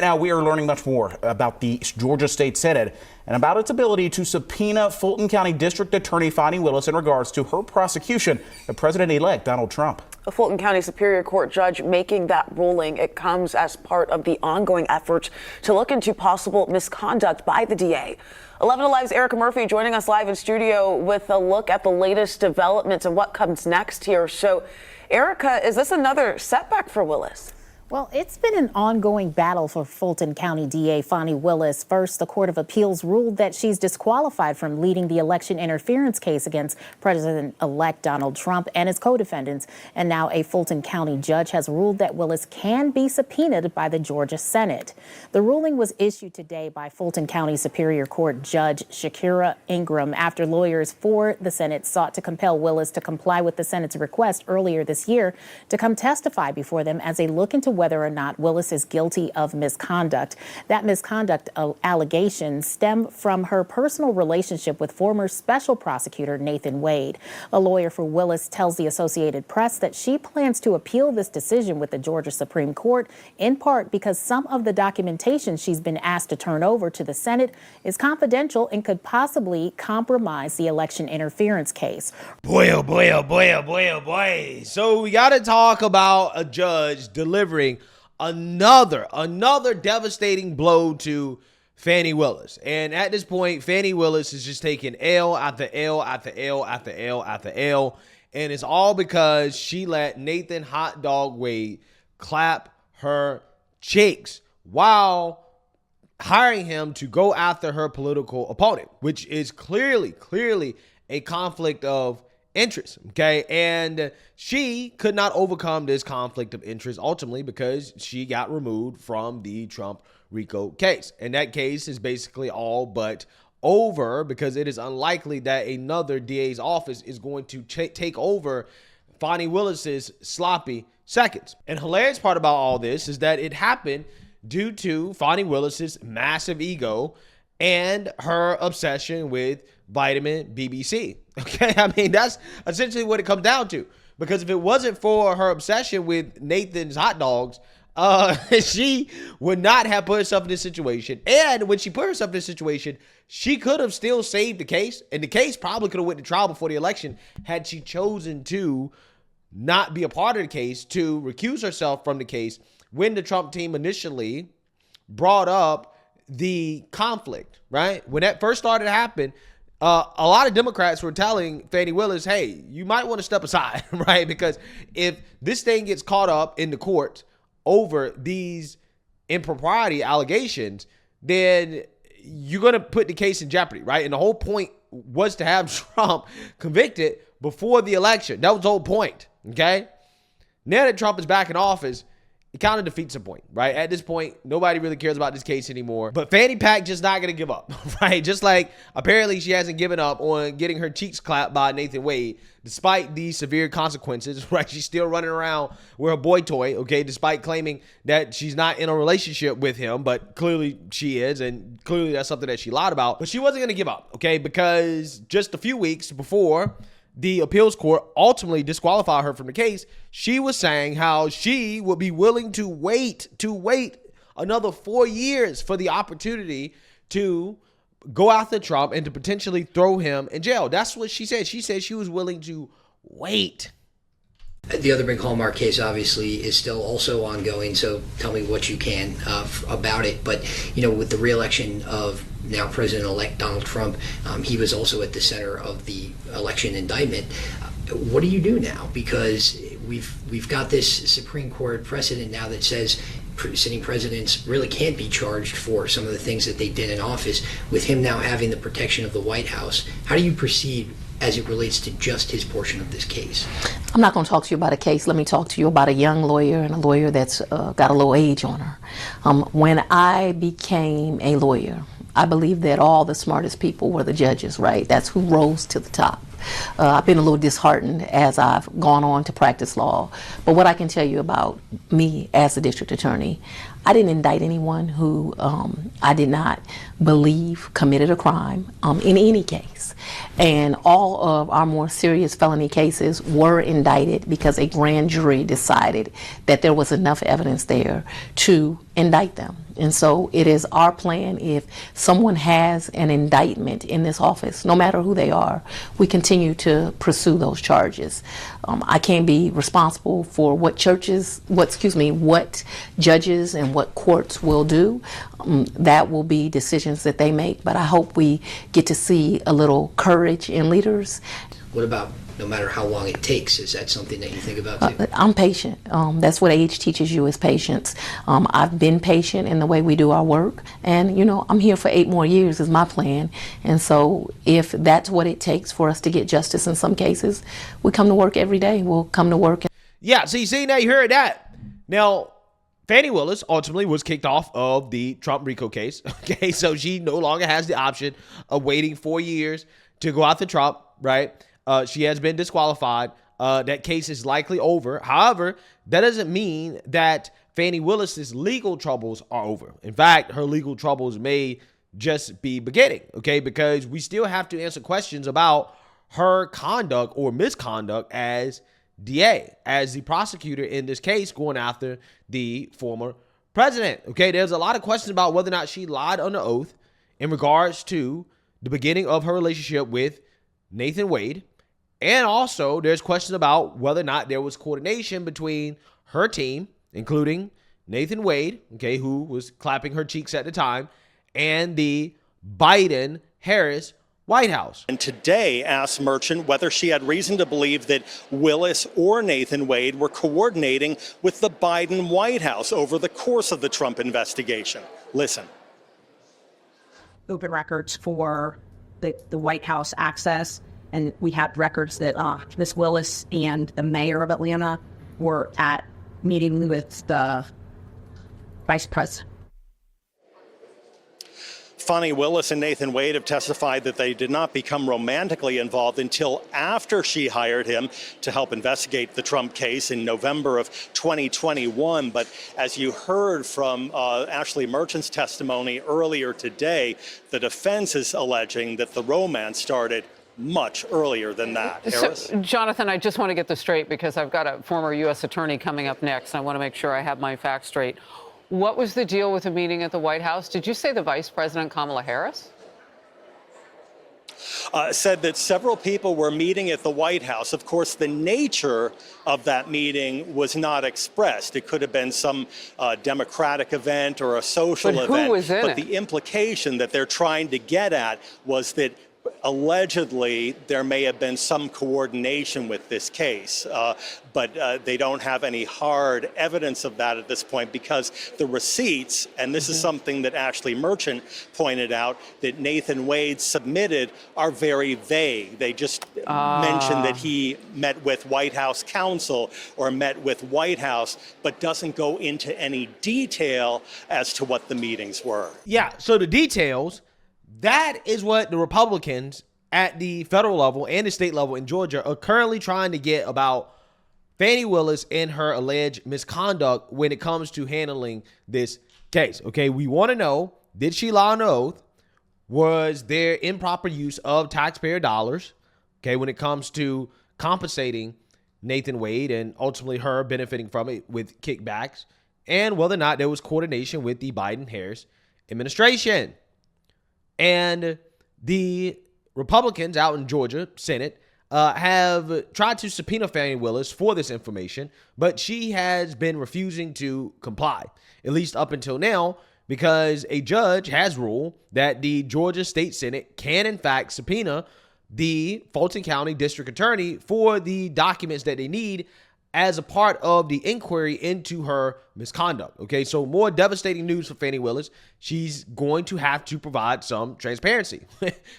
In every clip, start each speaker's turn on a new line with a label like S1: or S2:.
S1: Right now, we are learning much more about the Georgia State Senate and about its ability to subpoena Fulton County District Attorney Fani Willis in regards to her prosecution of President-elect Donald Trump.
S2: A Fulton County Superior Court judge making that ruling. It comes as part of the ongoing efforts to look into possible misconduct by the DA. 11 Alive's Erica Murphy joining us live in studio with a look at the latest developments and what comes next here. So, Erica, is this another setback for Willis?
S3: Well, it's been an ongoing battle for Fulton County DA Fani Willis. First, the Court of Appeals ruled that she's disqualified from leading the election interference case against President-elect Donald Trump and his co-defendants. And now a Fulton County judge has ruled that Willis can be subpoenaed by the Georgia Senate. The ruling was issued today by Fulton County Superior Court Judge Shakira Ingram after lawyers for the Senate sought to compel Willis to comply with the Senate's request earlier this year to come testify before them as they look into whether or not Willis is guilty of misconduct. That misconduct allegations stem from her personal relationship with former special prosecutor Nathan Wade. A lawyer for Willis tells the Associated Press that she plans to appeal this decision with the Georgia Supreme Court, in part because some of the documentation she's been asked to turn over to the Senate is confidential and could possibly compromise the election interference case.
S4: Boy, oh boy, oh boy, oh boy, oh boy. So we got to talk about a judge delivering another devastating blow to Fani Willis. And at this point, Fani Willis is just taking L after L after L after L after L. And it's all because she let Nathan Hot Dog Wade clap her cheeks while hiring him to go after her political opponent, which is clearly a conflict of interest, okay? And she could not overcome this conflict of interest ultimately because she got removed from the Trump RICO case. And that case is basically all but over because it is unlikely that another DA's office is going to take over Fani Willis's sloppy seconds. And hilarious part about all this is that it happened due to Fani Willis's massive ego and her obsession with vitamin BBC. Okay, I mean, that's essentially what it comes down to. Because if it wasn't for her obsession with Nathan's hot dogs, she would not have put herself in this situation. And when she put herself in this situation, she could have still saved the case. And the case probably could have went to trial before the election had she chosen to not be a part of the case, to recuse herself from the case when the Trump team initially brought up the conflict, right? When that first started to happen, a lot of Democrats were telling Fani Willis, hey, you might want to step aside, right? Because if this thing gets caught up in the court over these impropriety allegations, then you're going to put the case in jeopardy, right? And the whole point was to have Trump convicted before the election. That was the whole point, okay? Now that Trump is back in office, it kind of defeats the point, right? At this point, nobody really cares about this case anymore. But Fannie Pack just not going to give up, right? Just like apparently she hasn't given up on getting her cheeks clapped by Nathan Wade, despite these severe consequences, right? She's still running around with her boy toy, okay? Despite claiming that she's not in a relationship with him, but clearly she is, and clearly that's something that she lied about. But she wasn't going to give up, okay? Because just a few weeks before the appeals court ultimately disqualified her from the case, she was saying how she would be willing to wait another 4 years for the opportunity to go after Trump and to potentially throw him in jail. That's what she said. She said she was willing to wait.
S5: The other big Hallmark case obviously is still also ongoing, so tell me what you can about it. But, you know, with the re-election of now President-elect Donald Trump, he was also at the center of the election indictment. What do you do now? Because we've got this Supreme Court precedent now that says sitting presidents really can't be charged for some of the things that they did in office. With him now having the protection of the White House, how do you proceed as it relates to just his portion of this case?
S6: I'm not going to talk to you about a case. Let me talk to you about a young lawyer and a lawyer that's got a little age on her. When I became a lawyer, I believe that all the smartest people were the judges, right? That's who rose to the top. I've been a little disheartened as I've gone on to practice law. But what I can tell you about me as a district attorney, I didn't indict anyone who I did not believe committed a crime in any case. And all of our more serious felony cases were indicted because a grand jury decided that there was enough evidence there to indict them. And so it is our plan, if someone has an indictment in this office, no matter who they are, we continue to pursue those charges. I can't be responsible for what judges and what courts will do. That will be decisions that they make, but I hope we get to see a little courage in leaders.
S5: What about no matter how long it takes? Is that something that you think about too?
S6: I'm patient. That's what age teaches you, is patience. I've been patient in the way we do our work, and I'm here for 8 more years is my plan. And so if that's what it takes for us to get justice in some cases, we come to work every day. We'll come to work.
S4: Yeah, so you see, now you heard that. Now, Fani Willis ultimately was kicked off of the Trump RICO case. Okay, so she no longer has the option of waiting 4 years to go after Trump, right? She has been disqualified. That case is likely over. However, that doesn't mean that Fani Willis's legal troubles are over. In fact, her legal troubles may just be beginning, okay? Because we still have to answer questions about her conduct or misconduct as DA, as the prosecutor in this case going after the former president, okay? There's a lot of questions about whether or not she lied under oath in regards to the beginning of her relationship with Nathan Wade. And also, there's questions about whether or not there was coordination between her team, including Nathan Wade, okay, who was clapping her cheeks at the time, and the Biden-Harris White House.
S7: And today asked Merchant whether she had reason to believe that Willis or Nathan Wade were coordinating with the Biden White House over the course of the Trump investigation. Listen.
S8: Open records for the White House access. And we had records that Ms. Willis and the mayor of Atlanta were at meeting with the vice president.
S7: Fani Willis and Nathan Wade have testified that they did not become romantically involved until after she hired him to help investigate the Trump case in November of 2021. But as you heard from Ashley Merchant's testimony earlier today, the defense is alleging that the romance started much earlier than that. Harris?
S9: So, Jonathan, I just want to get this straight because I've got a former U.S. attorney coming up next. And I want to make sure I have my facts straight. What was the deal with the meeting at the White House? Did you say the Vice President Kamala Harris?
S7: Said that several people were meeting at the White House. Of course, the nature of that meeting was not expressed. It could have been some Democratic event or a social event.
S9: Who was in it?
S7: But the implication that they're trying to get at was that allegedly there may have been some coordination with this case, but they don't have any hard evidence of that at this point because the receipts, and this is something that Ashley Merchant pointed out, that Nathan Wade submitted are very vague. They just mention that he met with White House counsel or met with White House, but doesn't go into any detail as to what the meetings were.
S4: Yeah, so the details, that is what the Republicans at the federal level and the state level in Georgia are currently trying to get about Fani Willis and her alleged misconduct when it comes to handling this case. Okay, we want to know, did she lie on oath? Was there improper use of taxpayer dollars? Okay, when it comes to compensating Nathan Wade and ultimately her benefiting from it with kickbacks, and whether or not there was coordination with the Biden-Harris administration. And the Republicans out in Georgia Senate have tried to subpoena Fani Willis for this information, but she has been refusing to comply, at least up until now, because a judge has ruled that the Georgia State Senate can, in fact, subpoena the Fulton County District Attorney for the documents that they need as a part of the inquiry into her misconduct. Okay, so more devastating news for Fani Willis. She's going to have to provide some transparency.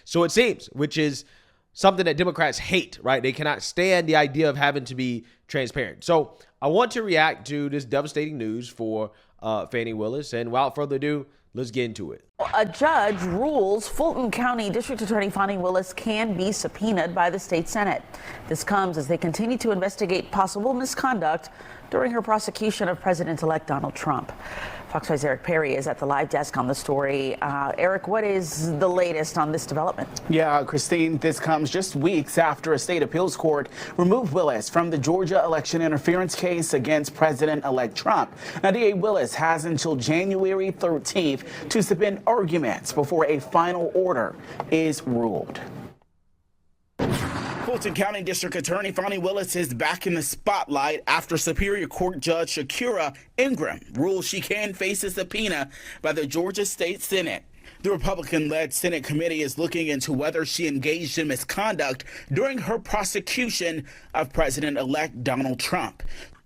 S4: So it seems, which is something that Democrats hate, right? They cannot stand the idea of having to be transparent. So I want to react to this devastating news for Fani Willis. And without further ado, let's get into it.
S2: A judge rules Fulton County District Attorney Fani Willis can be subpoenaed by the state Senate. This comes as they continue to investigate possible misconduct during her prosecution of President-elect Donald Trump. Fox 5's Eric Perry is at the live desk on the story. Eric, what is the latest on this development?
S1: Yeah, Christine, this comes just weeks after a state appeals court removed Willis from the Georgia election interference case against President-elect Trump. Now, DA Willis has until January 13th to submit arguments before a final order is ruled. Fulton County District Attorney Fani Willis is back in the spotlight after Superior Court Judge Shakira Ingram ruled she can face a subpoena by the Georgia State Senate. The Republican-led Senate committee is looking into whether she engaged in misconduct during her prosecution of President-elect Donald Trump.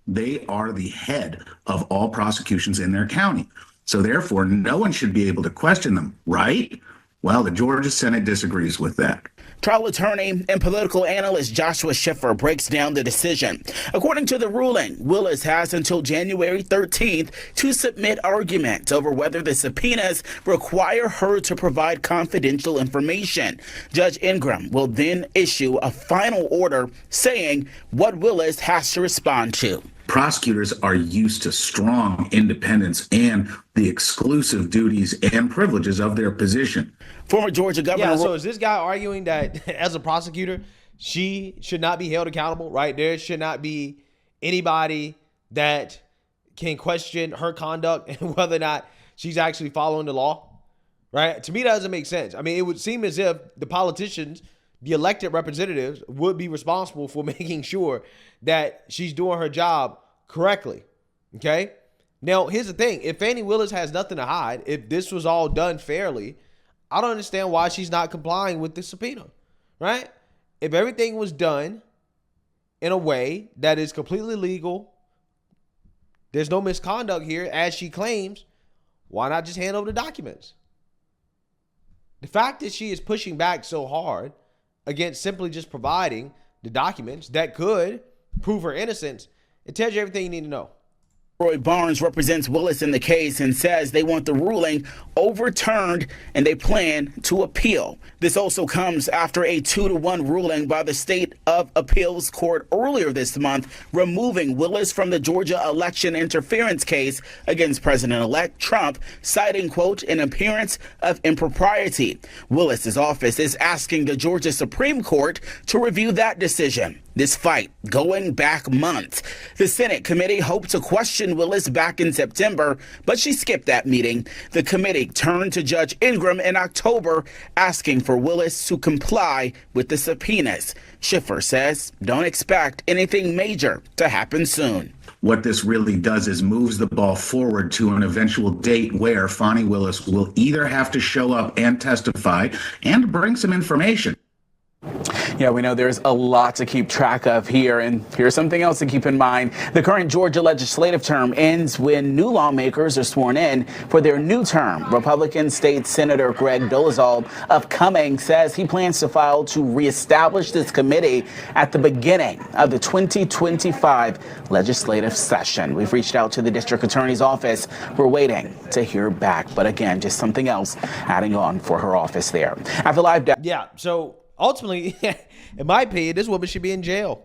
S10: They are the head of all prosecutions in their county. So therefore, no one should be able to question them, right? Well, the Georgia Senate disagrees with that.
S1: Trial attorney and political analyst Joshua Schiffer breaks down the decision. According to the ruling, Willis has until January 13th to submit arguments over whether the subpoenas require her to provide confidential information. Judge Ingram will then issue a final order saying what Willis has to respond to.
S10: Prosecutors are used to strong independence and the exclusive duties and privileges of their position.
S1: Former Georgia Governor.
S4: Yeah, so is this guy arguing that as a prosecutor, she should not be held accountable, right? There should not be anybody that can question her conduct and whether or not she's actually following the law, right? To me, that doesn't make sense. I mean, it would seem as if the politicians, the elected representatives, would be responsible for making sure that she's doing her job correctly, okay? Now, here's the thing. If Fani Willis has nothing to hide, if this was all done fairly, I don't understand why she's not complying with the subpoena, right? If everything was done in a way that is completely legal, there's no misconduct here, as she claims, why not just hand over the documents? The fact that she is pushing back so hard against simply just providing the documents that could prove her innocence, it tells you everything you need to know.
S1: Roy Barnes represents Willis in the case and says they want the ruling overturned and they plan to appeal. This also comes after a 2-1 ruling by the State of Appeals Court earlier this month, removing Willis from the Georgia election interference case against President-elect Trump, citing, quote, an appearance of impropriety. Willis's office is asking the Georgia Supreme Court to review that decision. This fight going back months. The Senate committee hoped to question Willis back in September, but she skipped that meeting. The committee turned to Judge Ingram in October, asking for Willis to comply with the subpoenas. Schiffer says don't expect anything major to happen soon.
S10: What this really does is moves the ball forward to an eventual date where Fani Willis will either have to show up and testify and bring some information.
S1: Yeah, we know there's a lot to keep track of here, and here's something else to keep in mind. The current Georgia legislative term ends when new lawmakers are sworn in for their new term. Republican State Senator Greg Dolezal of Cumming says he plans to file to reestablish this committee at the beginning of the 2025 legislative session. We've reached out to the district attorney's office. We're waiting to hear back. But again, just something else adding on for her office there. At the live desk.
S4: Yeah, so ultimately, in my opinion, this woman should be in jail.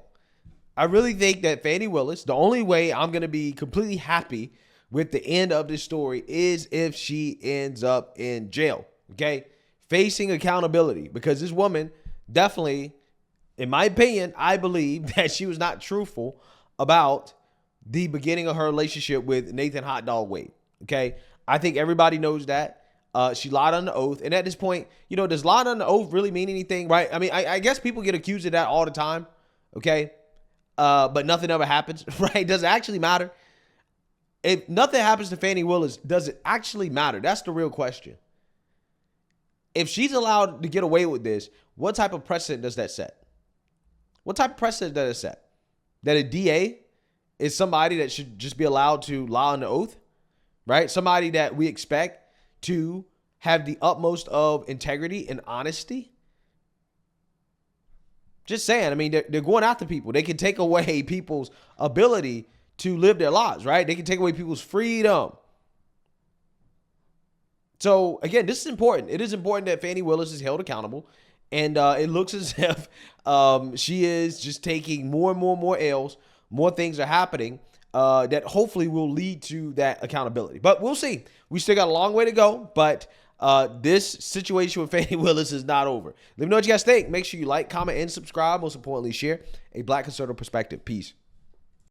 S4: I really think that Fani Willis, the only way I'm going to be completely happy with the end of this story is if she ends up in jail, okay? Facing accountability, because this woman definitely, in my opinion, I believe that she was not truthful about the beginning of her relationship with Nathan Hot Dog Wade, okay? I think everybody knows that. She lied on the oath. And at this point, you know, does lying on the oath really mean anything, right? I mean, I guess people get accused of that all the time, okay? But nothing ever happens, right? Does it actually matter? If nothing happens to Fani Willis, does it actually matter? That's the real question. If she's allowed to get away with this, what type of precedent does that set? What type of precedent does it set? That a DA is somebody that should just be allowed to lie on the oath, right? Somebody that we expect to have the utmost of integrity and honesty. Just saying, I mean, they're going after people. They can take away people's ability to live their lives, right? They can take away people's freedom. So again, this is important. It is important that Fani Willis is held accountable. And it looks as if she is just taking more and more L's. More things are happening. that hopefully will lead to that accountability. But we'll see. We still got a long way to go, but this situation with Fani Willis is not over. Let me know what you guys think. Make sure you like, comment, and subscribe. Most importantly, share a Black conservative perspective. Peace.